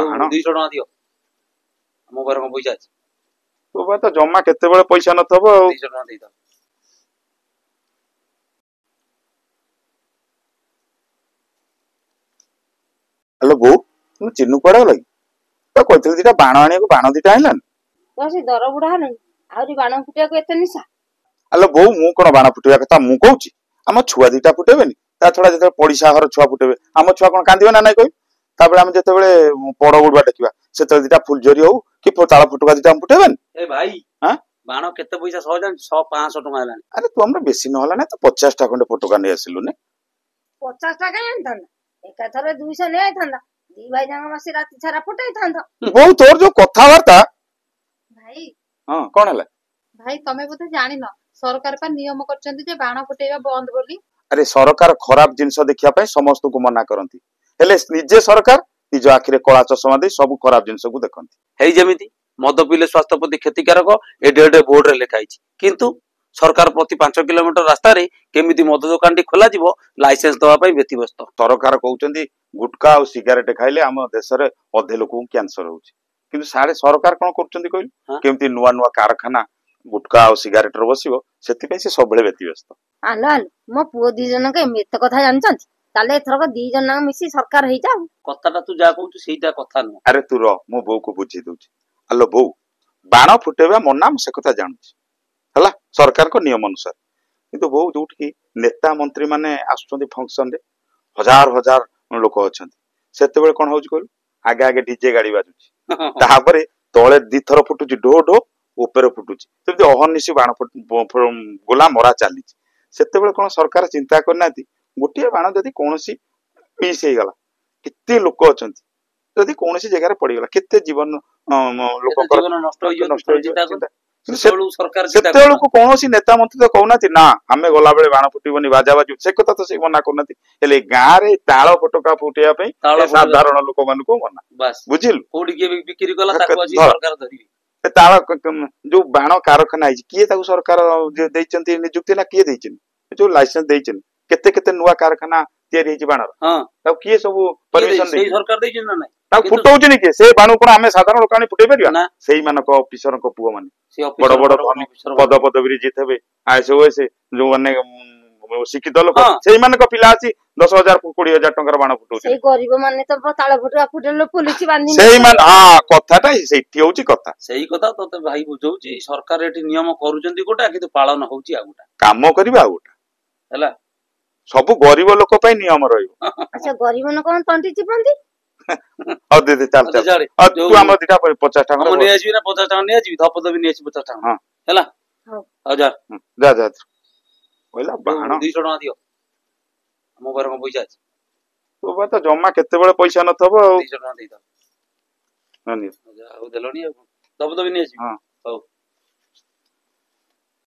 बाण 200 टका दियो मो घर को पैसा अछि तो बा तो जम्मा केते बेले पैसा नथबो 200 टका देई दो हेलो बो तुम चिन्नू पड़ा गला तो कहते दिटा बाण आने को बाण दिटा आइलन तो से दर बुढ़ा हन आउरी बाण फुटिया को एते निशा हेलो बो मु कोन बाण फुटिया कथा मु कहूची हम छुआ दिटा फुटेबेनी ता थोड़ा जते पड़िसा घर छुआ फुटेबे हम छुआ कोन कांदिबे ना नहीं कहि ताबे हम जते बेले पड़ गुडवा देखिबा सेते दिटा फुलझरी हो कि ताला फुटुका दिटा हम फुटेबेन ए भाई हां बाण केते पैसा 100 जान 100 500 टका हलानी अरे तू हमरा बेसी न होला ना तो 50 टा खंडे फुटुका नै आसिलु ने 50 टका आनथन एका थरे 200 ले आइथन दी भाई जांग मसी राती छारा फुटाई थान बो तोर जो कथा वार्ता भाई हां कोन हला भाई तमे बोते जानि न सरकार पर नियम करचंदी जे बाण फुटेबा बंद बोली अरे सरकार खराब जिनस देखिया पय समस्त को मना करंती हेले निजे सरकार निज आखिरे कला चश्मा दे सब खराब जिनस को देखंती हेई जेमिति मद पीले स्वास्थ्य प्रति क्षतिकारक एडे एडे बोर्ड रे लिखा आइछि किंतु सरकार प्रति 5 किलोमीटर रास्ता रे केमिति मद दुकान टी खोला जिवो लाइसेंस दवा पय व्यतिव्यस्त सरकार कहउचंदी गुटका और सिगारेट खाइले हम देश रे अधे लोक को कैंसर होउची किंतु सारे सरकार कोन करचंदी कहिल केमिति नुवा नुवा कारखाना गुटका और सिगारेट रो बसिबो सेति पय से सबले व्यतिव्यस्त आलो आलो मो पुओ दी जन के एते कथा जानछन ताले एथरक दी जन मिसी सरकार हेई जाऊ कथाटा तू जा कहू सेटा कथा न अरे तू रो मो बो को बुझी दोची हलो बो बाण फुटेबा मना से कथा जानछि हला सरकार को नियम अनुसार किंतु बो जोट की नेता मंत्री माने आसुचंदी फंक्शन रे हजार हजार लोक अछंती सेते बेले कोन होउची कहल आगे आगे डीजे गाड़ी बाजुची ताहापरे तळे दी थर फुटुची ढो ढो ऊपर फुटुची तबे अहर्निसी बाण गोला मरा चाली सेते बेले कोन सरकार चिंता करनाती गोटिए बाण जदी कोनोसी मिस हे गला कितने लोक अछंती जदी कोनोसी जगह रे पड़ी गला कितने जीवन लोक जीवन नष्ट होई चिंता सरकार सेते को कोनोसी नेता मंत्री तो कहउनाती ना हमें गला बेले बाण फुटीबनी बाजा बाजू से कथा तो से मना करनाती हेले गां रे ताଳ फटका फुटिया पे साधारण लोक मान को मना बस बुझिल कोडी के बिक्री कला ताको अछि सरकार धरी ताଳ जो बाण कारखाना है किए ताको सरकार देइचंती नियुक्ति ना किए देइचन जो लाइसेंस देइचन केते केते नुवा कारखाना तयारी हेची बाणर हां ताको किए सब परमिशन देइ सरकार देइचन ना नै ताको फुटौची नि के से बाणु कोन हमें साधारण लोक आनी फुटै परिया सेही मानक ऑफिसर को पुओ माने बड़ बड़ पद पदवी जीतेबे आईएसओएस जो माने शिक्षित लोक सेही मानक पिला अछि 10,000 20,000 टंकर बाण फुटौची सेही गरीब माने तो ताळ फुटुआ फुटेलो पुलिस बांधी सेही मान हां कथाटा सेठी होउची कथा सेही कथा तते भाई बुझौची सरकार एठी नियम करूचंदी गोटा किंतु पालन होउची आ गोटा काम करबा आ गोटा हला सब गरीब लोक पय नियम रहइबो अच्छा गरीब न कोन तंटी चिपंती और दे दे चल चल और तू हम दिटा 50 टका हम ने आसी ना 50 टका ने आसी धप दबी ने आसी 50 टका हां हला हां हजार जा जा ओइला बाण 200 टका दियो मो घर को पैसा अछि तो बा तो जम्मा केते बेले पैसा नथबो 200 टका देई दो हां जा देलोनी दब दबी ने आसी हां हो